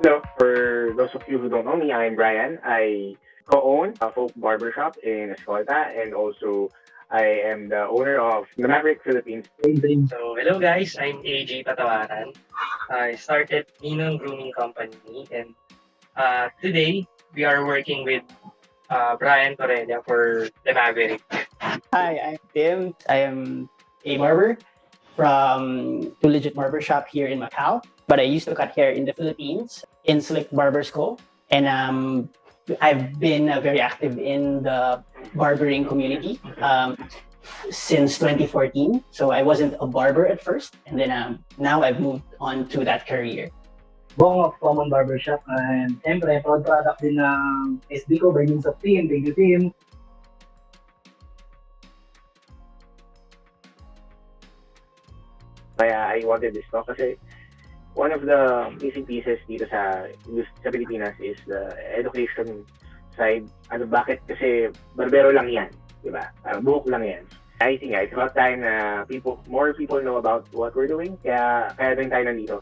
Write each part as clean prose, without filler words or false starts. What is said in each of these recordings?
Hello, for those of you who don't know me, I'm Brian. I co-own a folk barbershop in Escolta, and also I am the owner of the Maverick Philippines. So, hello guys, I'm AJ Patawaran. I started Ninong Grooming Company, and today we are working with Brian Corella for the Maverick. Hi, I'm Tim. I am a barber from Two Legit Barbershop here in Macau. But I used to cut hair in the Philippines in Slick Barbers Co. And I've been very active in the barbering community since 2014. So I wasn't a barber at first. And then now I've moved on to that career. Bong of Common Barbershop, and siyempre, proud product din ng SB ko by means of team. Thank you, team. Kaya I wanted this talk kasi one of the missing pieces dito sa Pilipinas is the education side. Bakit? Kasi barbero lang yan, di ba? Buhok lang yan. I think it's about time na more people know about what we're doing. Kaya din tayo nandito.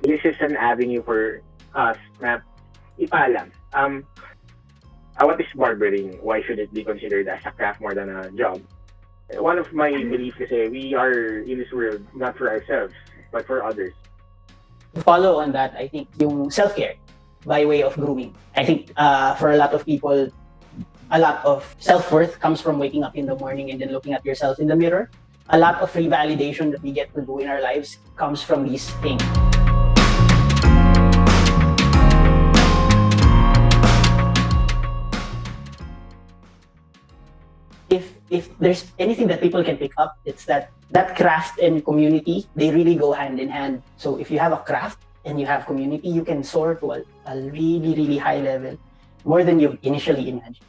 This is an avenue for us na ipaalam. What is barbering? Why should it be considered as a craft more than a job? One of my beliefs kasi we are in this world not for ourselves, but for others. To follow on that, I think yung self-care by way of grooming. I think for a lot of people, a lot of self-worth comes from waking up in the morning and then looking at yourself in the mirror. A lot of free validation that we get to do in our lives comes from these things. If there's anything that people can pick up, it's that craft and community, they really go hand in hand. So if you have a craft and you have community, you can soar to a really, really high level, more than you initially imagined.